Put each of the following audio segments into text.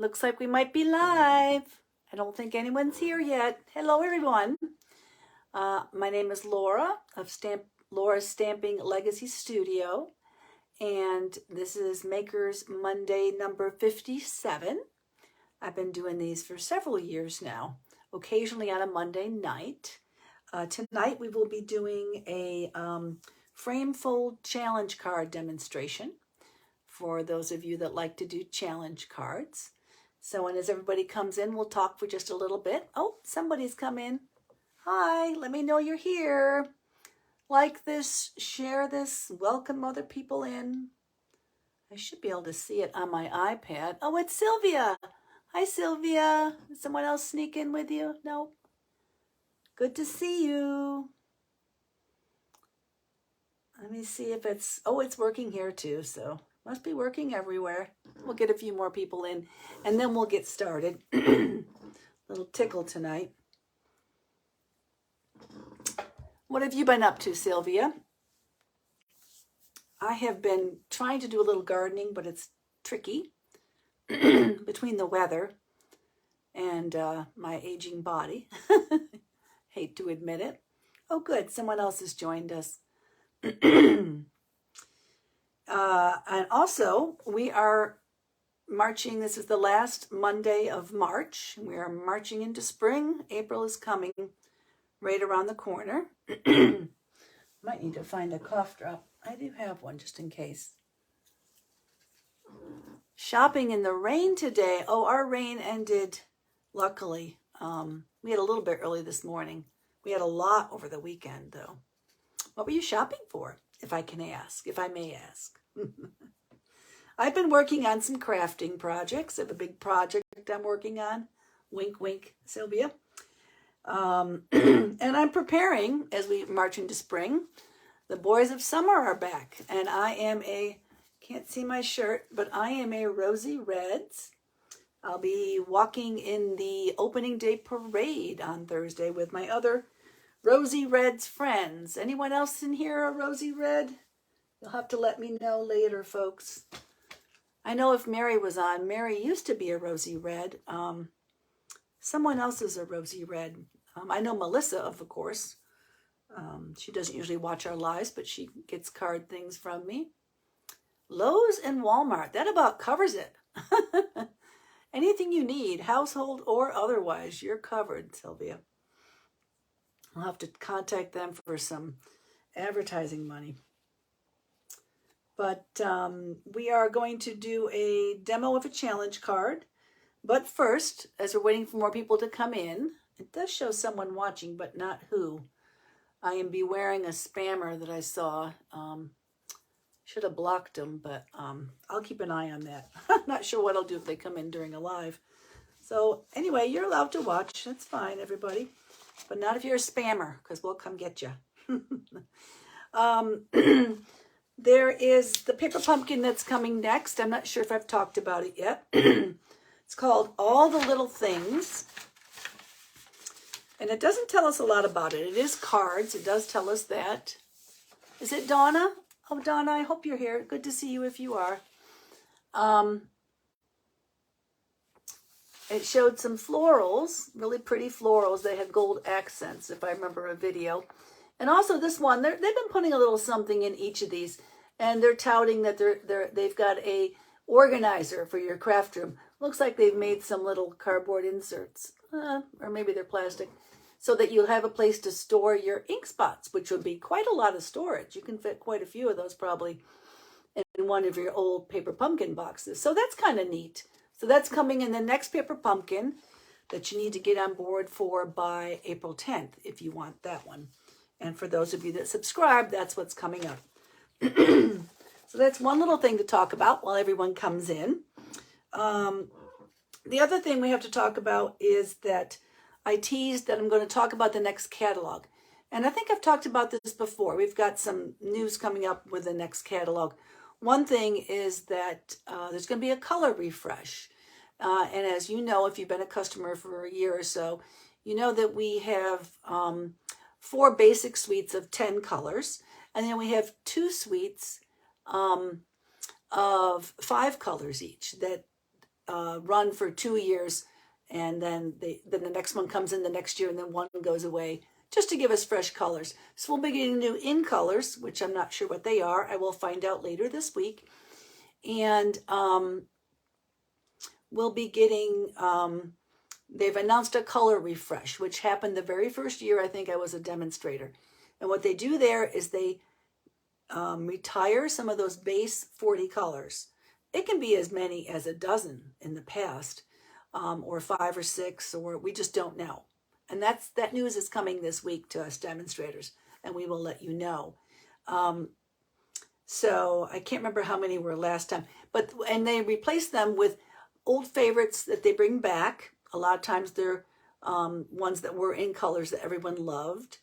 Looks like we might be live. I don't think anyone's here yet. Hello, everyone. My name is Laura of Laura's Stamping Legacy Studio, and this is Makers Monday number 57. I've been doing these for several years now, occasionally on a Monday night. Tonight we will be doing a frame fold challenge card demonstration for those of you that like to do challenge cards. So, and as everybody comes in, we'll talk for just a little bit. Oh, somebody's come in. Hi, let me know you're here. Like this, share this, welcome other people in. I should be able to see it on my iPad. Oh, it's Sylvia. Hi, Sylvia. Did someone else sneak in with you? No. Good to see you. Let me see if it's working here too, so must be working everywhere. We'll get a few more people in, and then we'll get started. Little tickle tonight. What have you been up to, Sylvia? I have been trying to do a little gardening, but it's tricky between the weather and my aging body. Hate to admit it. Oh, good. Someone else has joined us. And also, we are marching. This is the last Monday of March. We are marching into spring. April is coming right around the corner. Might need to find a cough drop. I do have one just in case. Shopping in the rain today. Oh, our rain ended, luckily. We had a little bit early this morning. We had a lot over the weekend, though. What were you shopping for, if I may ask? I've been working on some crafting projects. I have a big project I'm working on. Wink, wink, Sylvia. And I'm preparing, as we march into spring, the Boys of Summer are back. And I am can't see my shirt, but I am a Rosy Reds. I'll be walking in the opening day parade on Thursday with my other Rosy Reds friends. Anyone else in here a Rosy Red? You'll have to let me know later, folks. I know if Mary was on, Mary used to be a Rosy Red. Someone else is a Rosy Red. I know Melissa, of course. She doesn't usually watch our lives, but she gets card things from me. Lowe's and Walmart, that about covers it. Anything you need, household or otherwise, you're covered, Sylvia. I'll have to contact them for some advertising money. But we are going to do a demo of a challenge card. But first, as we're waiting for more people to come in, it does show someone watching, but not who. I am wearing a spammer that I saw. Should have blocked them, but I'll keep an eye on that. I'm not sure what I'll do if they come in during a live. So anyway, you're allowed to watch. That's fine, everybody. But not if you're a spammer, because we'll come get you. There is the paper pumpkin that's coming next. I'm not sure if I've talked about it yet. It's called All the Little Things. And it doesn't tell us a lot about it. It is cards. It does tell us that. Is it Donna? Oh, Donna, I hope you're here. Good to see you if you are. It showed some florals, really pretty florals. They had gold accents, if I remember a video. And also this one, they've been putting a little something in each of these, and they're touting that they've got a organizer for your craft room. Looks like they've made some little cardboard inserts, or maybe they're plastic, so that you'll have a place to store your ink spots, which would be quite a lot of storage. You can fit quite a few of those probably in one of your old paper pumpkin boxes. So that's kind of neat. So that's coming in the next paper pumpkin that you need to get on board for by April 10th if you want that one. And for those of you that subscribe, that's what's coming up. So that's one little thing to talk about while everyone comes in. The other thing we have to talk about is that I teased that I'm going to talk about the next catalog. And I think I've talked about this before. We've got some news coming up with the next catalog. One thing is that there's going to be a color refresh. And as you know, if you've been a customer for a year or so, you know that we have 4 basic suites of 10 colors. And then we have 2 suites of 5 colors each that run for 2 years, and then the next one comes in the next year, and then one goes away, just to give us fresh colors. So we'll be getting new in colors, which I'm not sure what they are. I will find out later this week. And we'll be getting, they've announced a color refresh, which happened the very first year I think I was a demonstrator. And what they do there is they retire some of those base 40 colors. It can be as many as a dozen in the past, or 5 or 6, or we just don't know. And that news is coming this week to us demonstrators, and we will let you know. So I can't remember how many were last time, and they replace them with old favorites that they bring back. A lot of times they're ones that were in colors that everyone loved.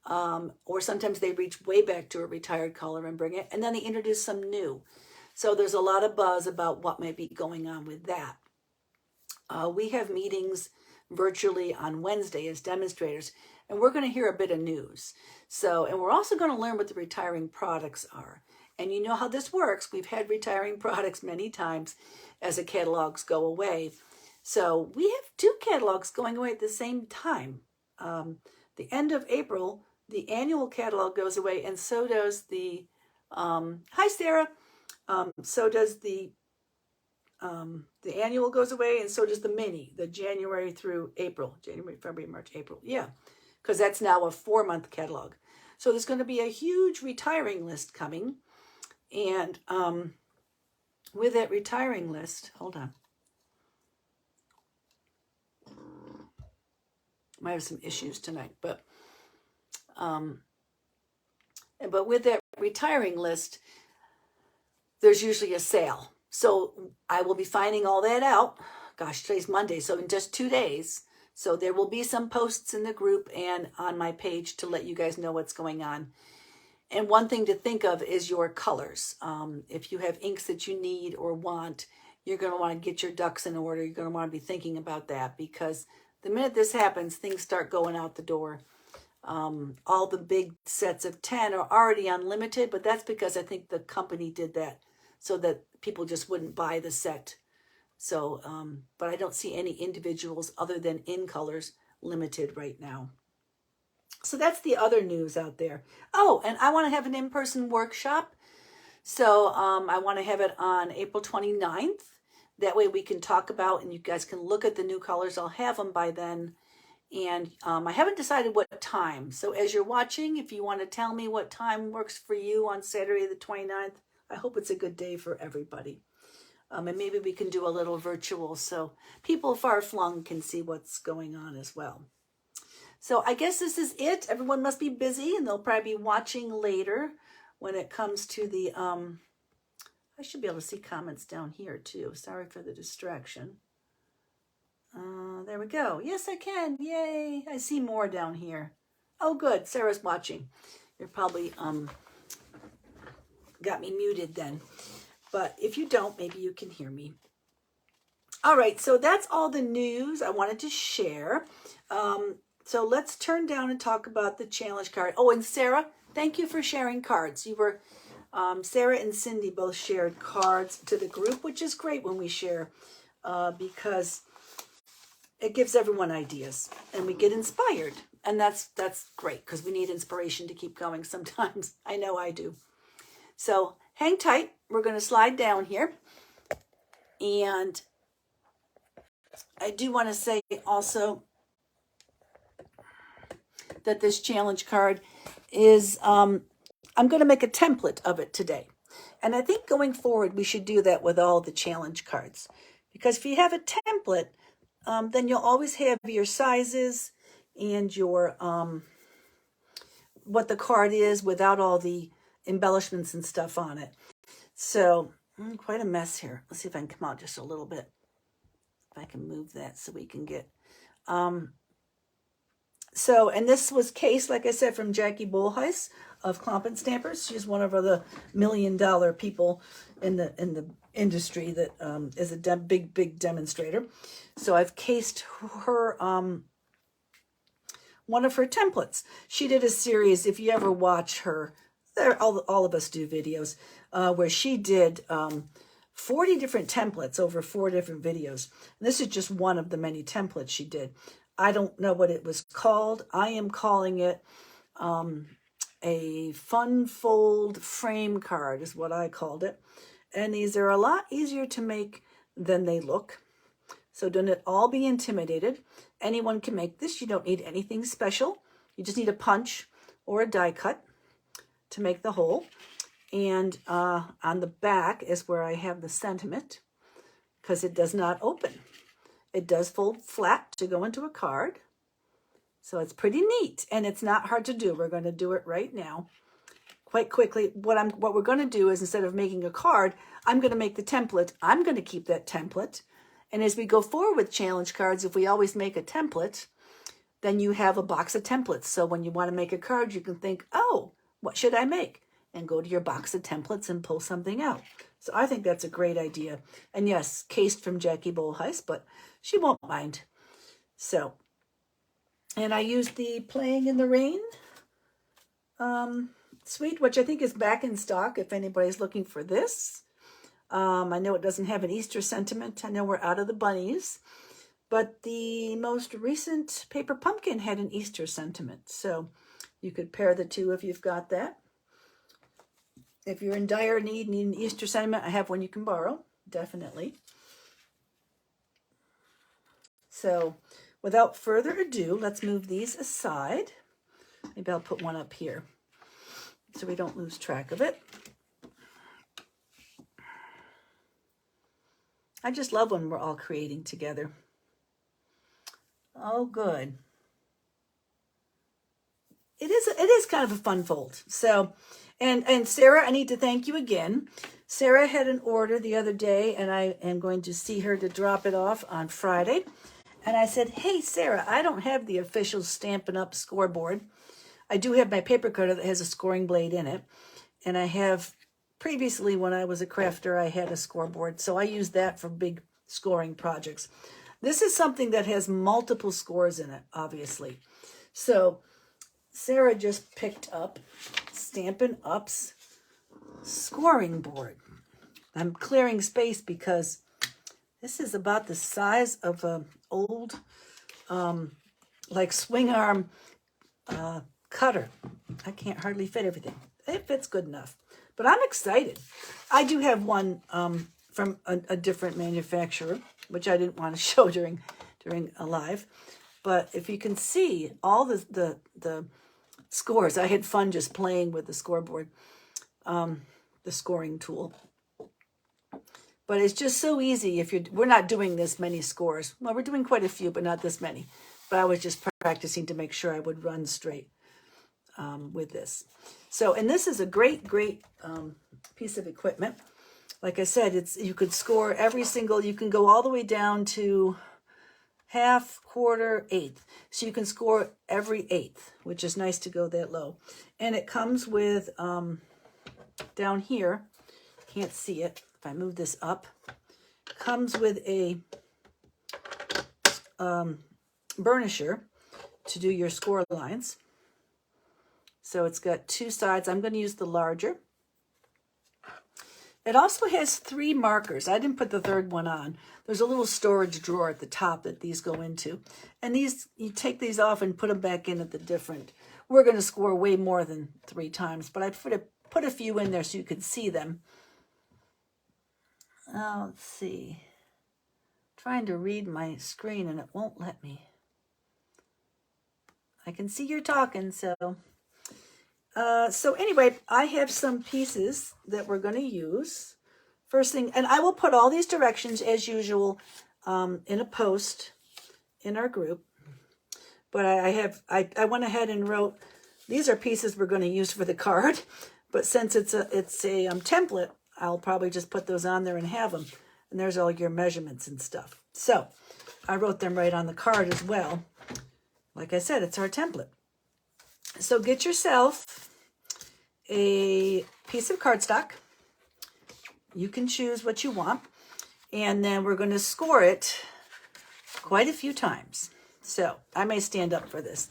Or sometimes they reach way back to a retired color and bring it, and then they introduce some new. So there's a lot of buzz about what might be going on with that. We have meetings virtually on Wednesday as demonstrators, and we're going to hear a bit of news. So, and we're also going to learn what the retiring products are. And you know how this works. We've had retiring products many times as the catalogs go away. So we have 2 catalogs going away at the same time. The end of April, the annual catalog goes away, and so does the, hi Sarah, so does the annual goes away, and so does the mini, the January through April, January, February, March, April, yeah, because that's now a 4-month catalog. So there's going to be a huge retiring list coming, and with that retiring list, hold on. Might have some issues tonight, but with that retiring list, there's usually a sale. So I will be finding all that out. Gosh, today's Monday, so in just 2 days. So there will be some posts in the group and on my page to let you guys know what's going on. And one thing to think of is your colors. If you have inks that you need or want, you're going to want to get your ducks in order. You're going to want to be thinking about that, because the minute this happens, things start going out the door. All the big sets of 10 are already unlimited, but that's because I think the company did that so that people just wouldn't buy the set. So, but I don't see any individuals other than in colors limited right now. So that's the other news out there. Oh, and I want to have an in-person workshop. So I want to have it on April 29th. That way we can talk about, and you guys can look at the new colors. I'll have them by then. And I haven't decided what time. So as you're watching, if you want to tell me what time works for you on Saturday the 29th, I hope it's a good day for everybody. And maybe we can do a little virtual so people far-flung can see what's going on as well. So I guess this is it. Everyone must be busy, and they'll probably be watching later when it comes to the... I should be able to see comments down here too. Sorry for the distraction. There we go. Yes, I can. Yay. I see more down here. Oh, good. Sarah's watching. You're probably got me muted then. But if you don't, maybe you can hear me. All right. So that's all the news I wanted to share. So let's turn down and talk about the challenge card. Oh, and Sarah, thank you for sharing cards. You were... Sarah and Cindy both shared cards to the group, which is great when we share because it gives everyone ideas and we get inspired. And that's great because we need inspiration to keep going sometimes. I know I do. So hang tight. We're going to slide down here. And I do want to say also that this challenge card is... I'm going to make a template of it today. And I think going forward, we should do that with all the challenge cards. Because if you have a template, then you'll always have your sizes and your what the card is without all the embellishments and stuff on it. So, quite a mess here. Let's see if I can come out just a little bit. If I can move that so we can get... So, and this was cased, like I said, from Jackie Bolhuis of Clomp & Stampers. She's one of the $1 million people in the industry that is a big demonstrator. So I've cased her one of her templates. She did a series, if you ever watch her, all of us do videos, where she did 40 different templates over 4 different videos. And this is just one of the many templates she did. I don't know what it was called. I am calling it a fun fold frame card is what I called it. And these are a lot easier to make than they look. So don't all be intimidated. Anyone can make this. You don't need anything special. You just need a punch or a die cut to make the hole. And on the back is where I have the sentiment, because it does not open. It does fold flat to go into a card. So it's pretty neat, and it's not hard to do. We're going to do it right now quite quickly. What we're going to do is, instead of making a card, I'm going to make the template. I'm going to keep that template. And as we go forward with challenge cards, if we always make a template, then you have a box of templates. So when you want to make a card, you can think, oh, what should I make? And go to your box of templates and pull something out. So I think that's a great idea. And yes, cased from Jackie Bolhuis, but she won't mind. So, and I used the Playing in the Rain suite, which I think is back in stock if anybody's looking for this. I know it doesn't have an Easter sentiment. I know we're out of the bunnies. But the most recent Paper Pumpkin had an Easter sentiment. So you could pair the two if you've got that. If you're in dire need an Easter sentiment, I have one you can borrow, definitely. So without further ado, let's move these aside. Maybe I'll put one up here so we don't lose track of it. I just love when we're all creating together. Oh, good. It is kind of a fun fold. So, and Sarah, I need to thank you again. Sarah had an order the other day, and I am going to see her to drop it off on Friday. And I said, hey, Sarah, I don't have the official Stampin' Up! Scoreboard. I do have my paper cutter that has a scoring blade in it. And I have, previously when I was a crafter, I had a scoreboard. So I use that for big scoring projects. This is something that has multiple scores in it, obviously. So Sarah just picked up Stampin' Up's scoring board. I'm clearing space because this is about the size of an old, like swing arm cutter. I can't hardly fit everything. It fits good enough, but I'm excited. I do have one from a different manufacturer, which I didn't want to show during a live. But if you can see all the scores, I had fun just playing with the scoreboard, the scoring tool. But it's just so easy if we're not doing this many scores. Well, we're doing quite a few, but not this many. But I was just practicing to make sure I would run straight with this. So, and this is a great piece of equipment. Like I said, you could score every single, you can go all the way down to half, quarter, eighth. So you can score every eighth, which is nice to go that low. And it comes with, down here, can't see it, if I move this up, comes with a burnisher to do your score lines. So it's got 2 sides. I'm going to use the larger. It also has 3 markers. I didn't put the third one on. There's a little storage drawer at the top that these go into. And these, you take these off and put them back in at the different. We're going to score way more than 3 times, but I put a few in there so you could see them. Let's see. Trying to read my screen and it won't let me. I can see you're talking, so. So anyway, I have some pieces that we're going to use. First thing, and I will put all these directions as usual in a post in our group. But I went ahead and wrote, these are pieces we're going to use for the card. But since it's a template, I'll probably just put those on there and have them. And there's all your measurements and stuff. So I wrote them right on the card as well. Like I said, it's our template. So get yourself a piece of cardstock. You can choose what you want. And then we're going to score it quite a few times. So I may stand up for this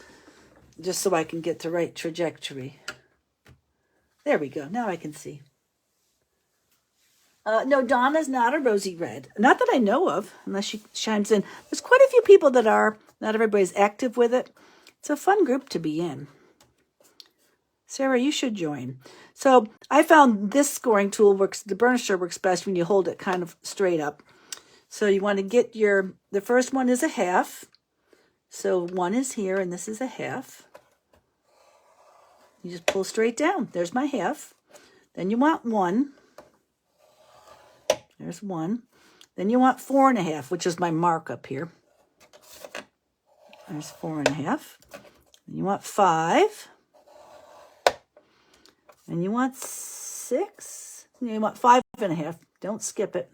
just so I can get the right trajectory. There we go. Now I can see. No, Donna's not a rosy red. Not that I know of, unless she chimes in. There's quite a few people that are. Not everybody's active with it. It's a fun group to be in. Sarah, you should join. So I found this scoring tool works, the burnisher works best when you hold it kind of straight up. So you want to get the first one is a half. So one is here and this is a half. You just pull straight down. There's my half. Then you want 1. There's 1. Then you want 4.5, which is my mark up here. There's 4.5. Then you want 5. And you want 6. You want 5.5. Don't skip it.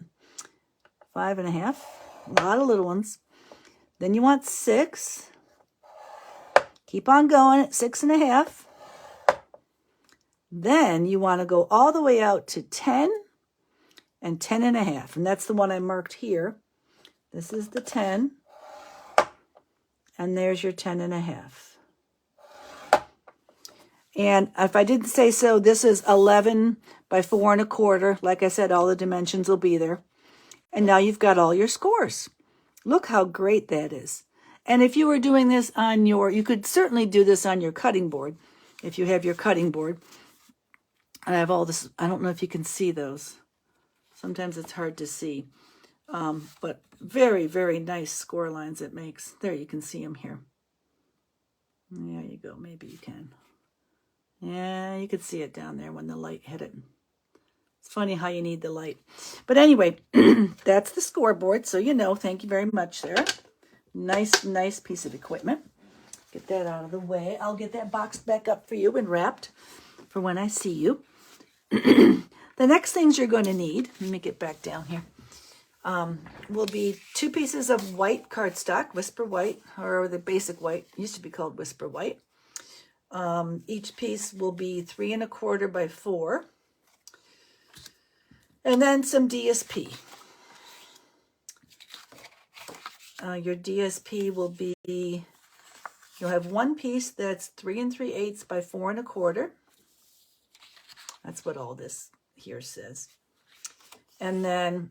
5.5. A lot of little ones. Then you want 6. Keep on going at 6.5. Then you want to go all the way out to 10 and 10.5. And that's the one I marked here. This is the 10. And there's your 10.5. And if I didn't say so, this is 11 by 4.25. Like I said, all the dimensions will be there. And now you've got all your scores. Look how great that is. And if you were doing this on you could certainly do this on your cutting board, if you have your cutting board. I have all this, I don't know if you can see those. Sometimes it's hard to see. But very, very nice score lines it makes. There, you can see them here. There you go, maybe you can. Yeah, you could see it down there when the light hit it. It's funny how you need the light. But anyway, that's the scoreboard. So you know, thank you very much, Sarah. Nice, nice piece of equipment. Get that out of the way. I'll get that boxed back up for you and wrapped for when I see you. The next things you're going to need, let me get back down here, will be 2 pieces of white cardstock, Whisper White, or the basic white. It used to be called Whisper White. Each piece will be 3.25 by 4. And then some DSP. Your DSP will be, you'll have one piece that's 3 3/8 by 4.25. That's what all this here says. And then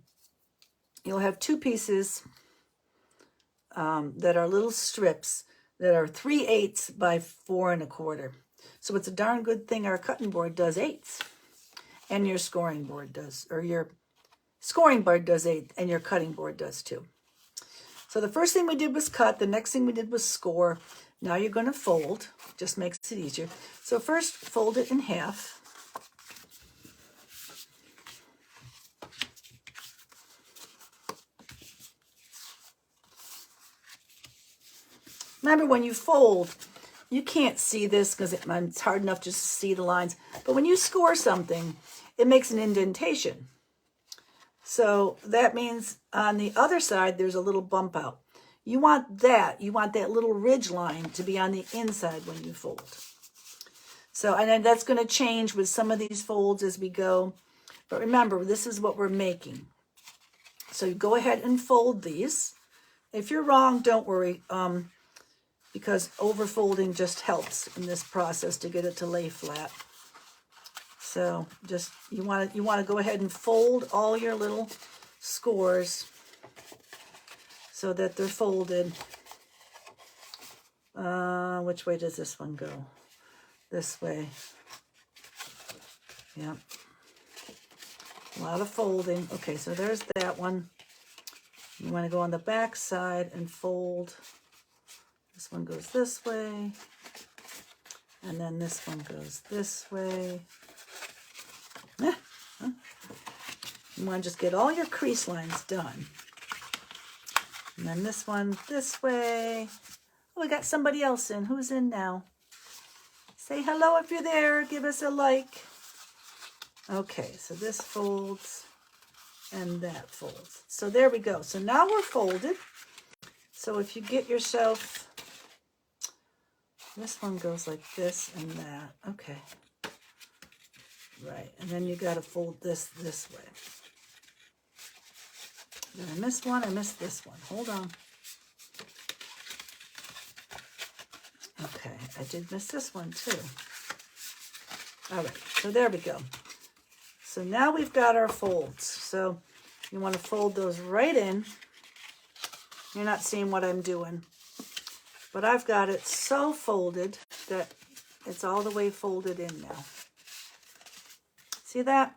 you'll have 2 pieces that are little strips that are 3/8 by 4.25. So it's a darn good thing our cutting board does 8s. And your scoring board does, or your scoring board does 8, and your cutting board does too. So the first thing we did was cut. The next thing we did was score. Now you're going to fold. Just makes it easier. So first, fold it in half. Remember, when you fold, you can't see this because it's hard enough just to see the lines. But when you score something, it makes an indentation. So that means on the other side, there's a little bump out. You want that little ridge line to be on the inside when you fold. So, and then that's going to change with some of these folds as we go. But remember, this is what we're making. So you go ahead and fold these. If you're wrong, don't worry, because overfolding just helps in this process to get it to lay flat. So just, you want to go ahead and fold all your little scores so that they're folded. Which way does this one go? This way. Yeah. A lot of folding. Okay, so there's that one. You want to go on the back side and fold. This one goes this way. And then this one goes this way. You want to just get all your crease lines done. And then this one this way. Oh, we got somebody else in. Who's in now? Say hello if you're there. Give us a like. Okay, so this folds and that folds. So there we go. So now we're folded. So if you get yourself, this one goes like this and that. Okay. Right, and then you got to fold this way. Did I miss one? I missed this one. Hold on. Okay, I did miss this one too. All right, so there we go. So now we've got our folds. So you want to fold those right in. You're not seeing what I'm doing, but I've got it so folded that it's all the way folded in now. See that?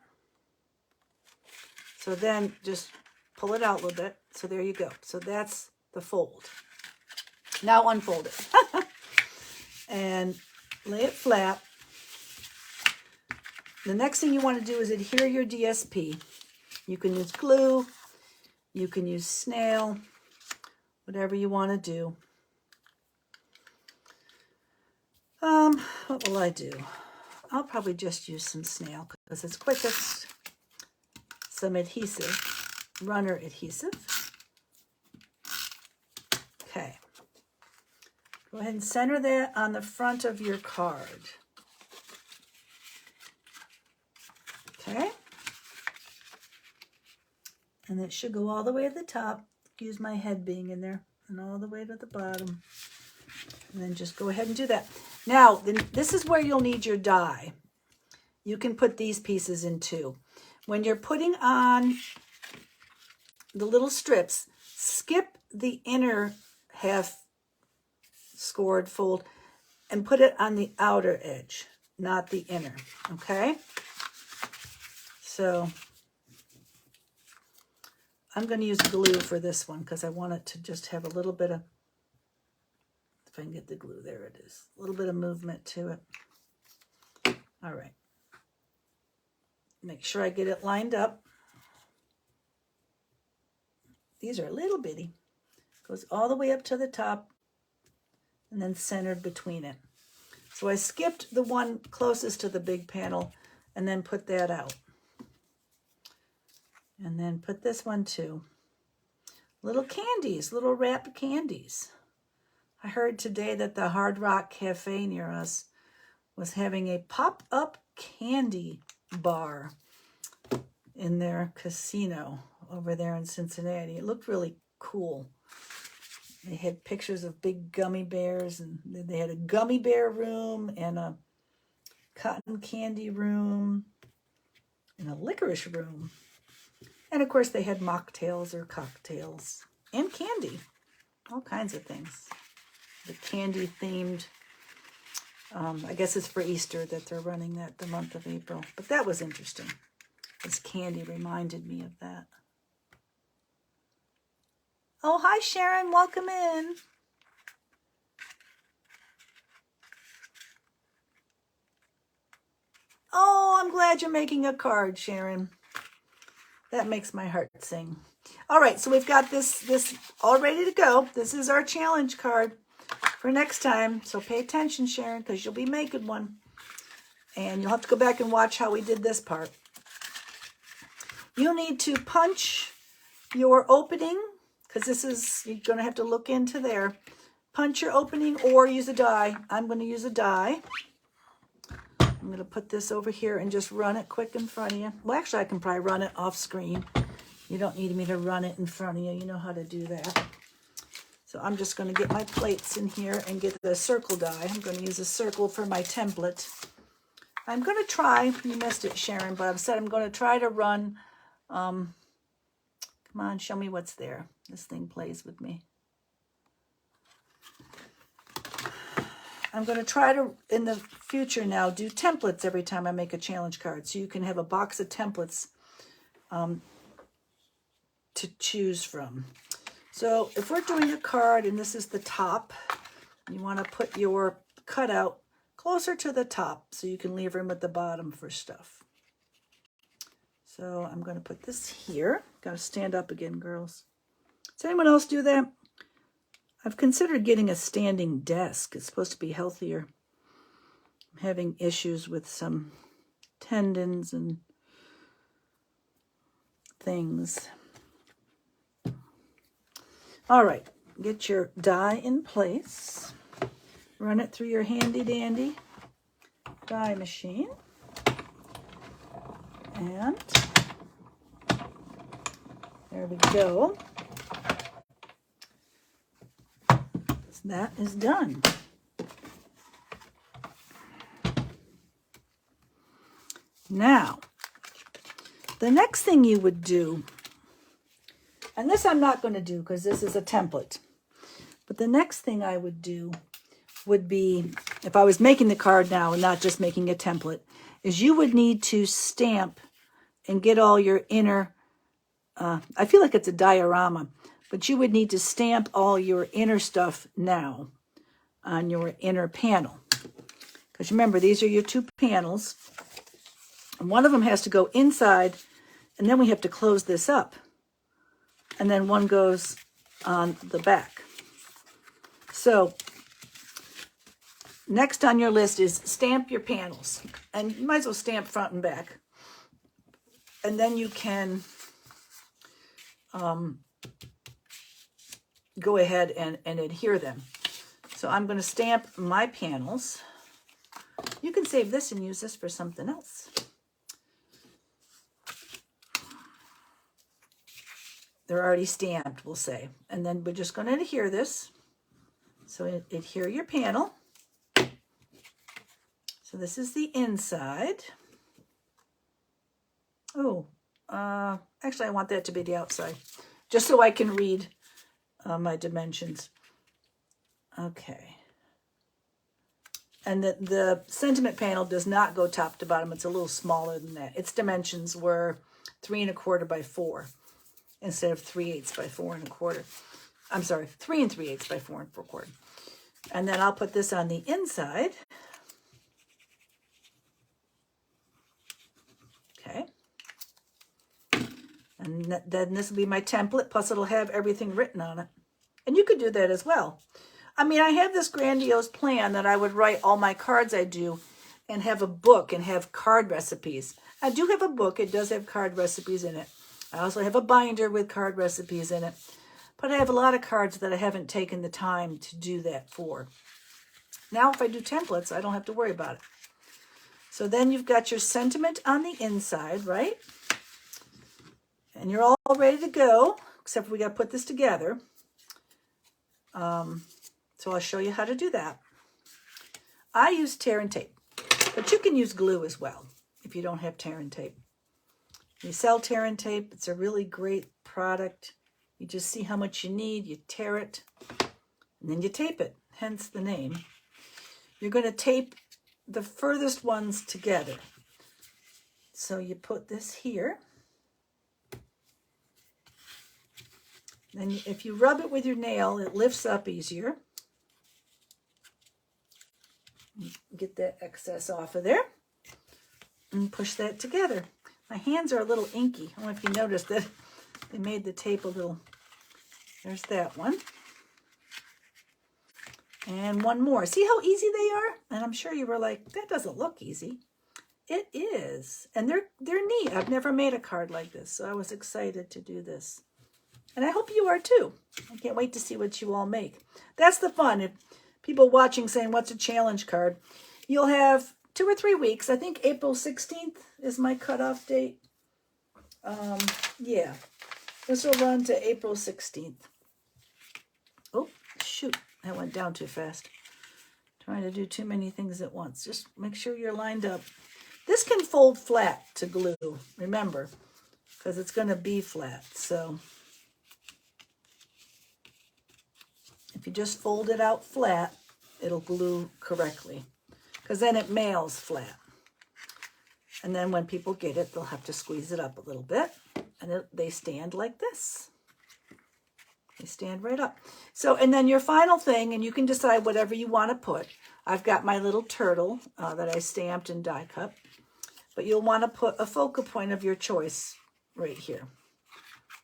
So then just pull it out a little bit. So there you go. So that's the fold. Now unfold it. And lay it flat. The next thing you want to do is adhere your DSP. You can use glue. You can use snail. Whatever you want to do. What will I do? I'll probably just use some snail because it's quickest. Some adhesive, runner adhesive. Okay. Go ahead and center that on the front of your card. Okay. And it should go all the way to the top. Excuse my head being in there. And all the way to the bottom. And then just go ahead and do that. Now, this is where you'll need your die. You can put these pieces in too. When you're putting on the little strips, skip the inner half scored fold and put it on the outer edge, not the inner, okay? So I'm going to use glue for this one because I want it to just have a little bit of, if I can get the glue, there it is, a little bit of movement to it. All right. Make sure I get it lined up. These are a little bitty. Goes all the way up to the top and then centered between it. So I skipped the one closest to the big panel and then put that out. And then put this one too. Little candies, little wrapped candies. I heard today that the Hard Rock Cafe near us was having a pop-up candy bar in their casino over there in Cincinnati. It looked really cool. They had pictures of big gummy bears, and they had a gummy bear room and a cotton candy room and a licorice room. And of course they had mocktails or cocktails and candy, all kinds of things. The candy themed, I guess it's for Easter that they're running that the month of April. But that was interesting. This candy reminded me of that. Oh, hi Sharon, welcome in. Oh, I'm glad you're making a card, Sharon. That makes my heart sing. All right, so we've got this all ready to go. This is our challenge card for next time. So pay attention, Sharon, because you'll be making one. And you'll have to go back and watch how we did this part. You need to punch your opening, because this is, you're going to have to look into there. Punch your opening or use a die. I'm going to use a die. I'm going to put this over here and just run it quick in front of you. Well, actually, I can probably run it off screen. You don't need me to run it in front of you. You know how to do that. So I'm just going to get my plates in here and get the circle die. I'm going to use a circle for my template. I'm going to try, you missed it, Sharon, but I've said I'm going to try to run, come on, show me what's there. This thing plays with me. I'm going to try to, in the future now, do templates every time I make a challenge card. So you can have a box of templates to choose from. So if we're doing a card and this is the top, you want to put your cutout closer to the top so you can leave room at the bottom for stuff. So I'm going to put this here. Got to stand up again, girls. Does anyone else do that? I've considered getting a standing desk. It's supposed to be healthier. I'm having issues with some tendons and things. All right, get your die in place. Run it through your handy dandy die machine. And there we go. That is done. Now, The next thing you would do, and this I'm not going to do because this is a template, but the next thing I would do would be, if I was making the card now and not just making a template, is you would need to stamp and get all your inner, I feel like it's a diorama, but you would need to stamp all your inner stuff now on your inner panel. Because remember, these are your two panels. And one of them has to go inside, and then we have to close this up. And then one goes on the back. So next on your list is stamp your panels. And you might as well stamp front and back. And then you can go ahead and adhere them. So I'm going to stamp my panels. You can save this and use this for something else. They're already stamped, we'll say. And then we're just going to adhere this. So adhere your panel. So this is the inside. Oh, actually I want that to be the outside, just so I can read my dimensions. Okay. And the sentiment panel does not go top to bottom. It's a little smaller than that. Its dimensions were 3 1/4 by 4 instead of 3/8 by 4 1/4. I'm sorry, 3 3/8 by 4 4/4. And then I'll put this on the inside. Okay. And then this will be my template, plus it'll have everything written on it. And you could do that as well. I mean, I have this grandiose plan that I would write all my cards I do and have a book and have card recipes. I do have a book. It does have card recipes in it. I also have a binder with card recipes in it. But I have a lot of cards that I haven't taken the time to do that for. Now, if I do templates, I don't have to worry about it. So then you've got your sentiment on the inside, right? And you're all ready to go, except we got to put this together. So I'll show you how to do that. I use tear and tape, but you can use glue as well if you don't have tear and tape. You sell tear and tape. It's a really great product. You just see how much you need. You tear it, and then you tape it, hence the name. You're going to tape the furthest ones together. So you put this here. Then if you rub it with your nail, it lifts up easier. Get that excess off of there and push that together. My hands are a little inky. I don't know if you noticed that they made the tape a little. There's that one. And one more. See how easy they are? And I'm sure you were like, that doesn't look easy. It is. And they're neat. I've never made a card like this, so I was excited to do this. And I hope you are too. I can't wait to see what you all make. That's the fun. If people watching saying, what's a challenge card? You'll have 2 or 3 weeks. I think April 16th is my cutoff date. Yeah. This will run to April 16th. Oh, shoot. That went down too fast. Trying to do too many things at once. Just make sure you're lined up. This can fold flat to glue, remember, because it's going to be flat. So if you just fold it out flat, it'll glue correctly, because then it mails flat. And then when people get it, they'll have to squeeze it up a little bit, and they stand like this. They stand right up. So, and then your final thing, and you can decide whatever you want to put. I've got my little turtle that I stamped and die cut, but you'll want to put a focal point of your choice right here.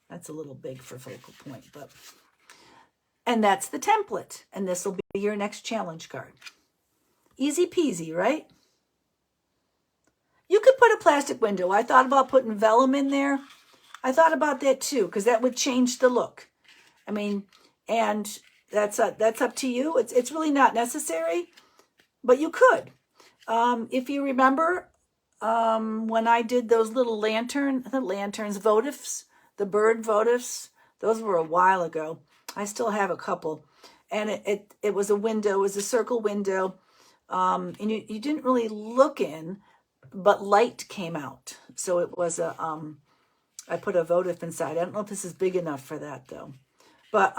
That's a little big for focal point, but... And that's the template. And this will be your next challenge card. Easy peasy, right? You could put a plastic window. I thought about putting vellum in there. I thought about that too, because that would change the look. I mean, and that's up to you. It's really not necessary, but you could. If you remember, when I did those little lanterns, votives, the bird votives, those were a while ago. I still have a couple, and it was a window, it was a circle window, and you didn't really look in, but light came out. So it was a I put a votive inside. I don't know if this is big enough for that though. But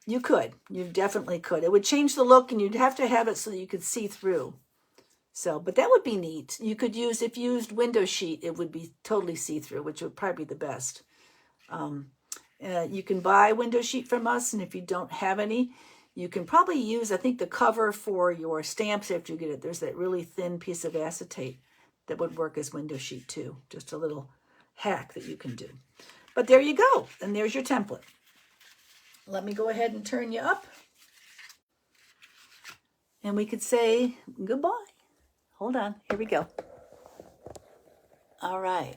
you could. You definitely could. It would change the look, and you'd have to have it so that you could see through. So, but that would be neat. You could use, if you used window sheet, it would be totally see-through, which would probably be the best. You can buy window sheet from us, and if you don't have any, you can probably use, I think, the cover for your stamps after you get it. There's that really thin piece of acetate that would work as window sheet too. Just a little hack that you can do. But there you go, and there's your template. Let me go ahead and turn you up. And we could say goodbye. Hold on, here we go. All right.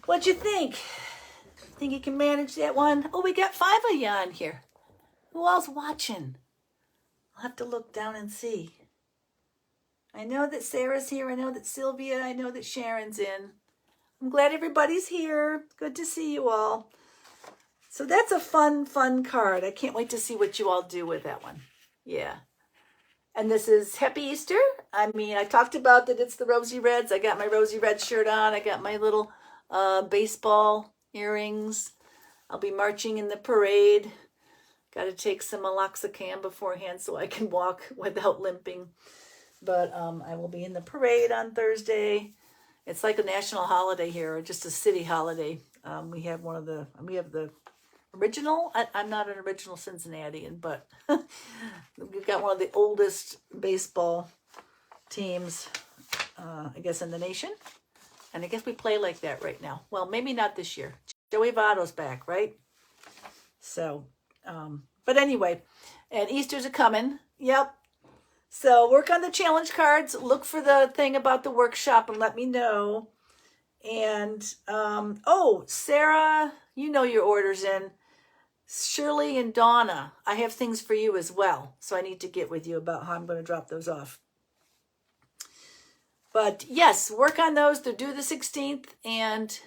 What'd you think? Think you can manage that one? Oh, we got 5 of you on here. Who else watching? I'll have to look down and see. I know that Sarah's here. I know that Sylvia. I know that Sharon's in. I'm glad everybody's here. Good to see you all. So that's a fun card. I can't wait to see what you all do with that one. Yeah. And this is Happy Easter. I mean, I talked about that it's the Rosy Reds. I got my Rosy Red shirt on. I got my little baseball earrings. I'll be marching in the parade. Got to take some meloxicam beforehand so I can walk without limping. But I will be in the parade on Thursday. It's like a national holiday here, or just a city holiday. We have the original. I'm not an original Cincinnatian, but we've got one of the oldest baseball teams, I guess, in the nation. And I guess we play like that right now. Well, maybe not this year. Joey Votto's back, right? So, but anyway, and Easter's a coming. Yep. So work on the challenge cards. Look for the thing about the workshop and let me know. And, oh, Sarah, you know your order's in. Shirley and Donna, I have things for you as well. So I need to get with you about how I'm going to drop those off. But yes, work on those. They're due the 16th. And,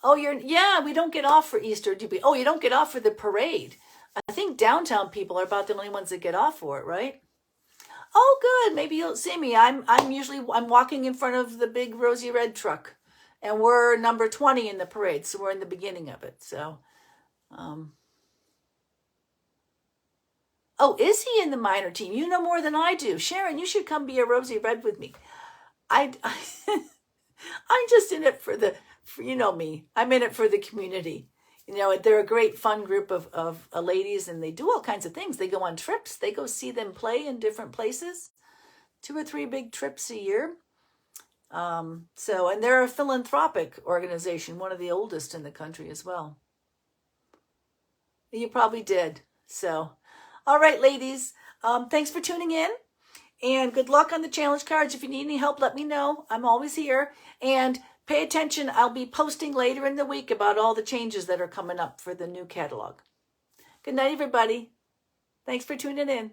oh, we don't get off for Easter, do we? Oh, you don't get off for the parade. I think downtown people are about the only ones that get off for it, right? Oh, good. Maybe you'll see me. I'm walking in front of the big Rosy Red truck. And we're number 20 in the parade. So we're in the beginning of it. So, oh, is he in the minor team? You know more than I do. Sharon, you should come be a Rosy Red with me. I'm just in it for you know me. I'm in it for the community. You know, they're a great fun group of ladies, and they do all kinds of things. They go on trips. They go see them play in different places. 2 or 3 big trips a year. And they're a philanthropic organization, one of the oldest in the country as well. You probably did. So, all right, ladies. Thanks for tuning in. And good luck on the challenge cards. If you need any help, let me know. I'm always here. And pay attention. I'll be posting later in the week about all the changes that are coming up for the new catalog. Good night, everybody. Thanks for tuning in.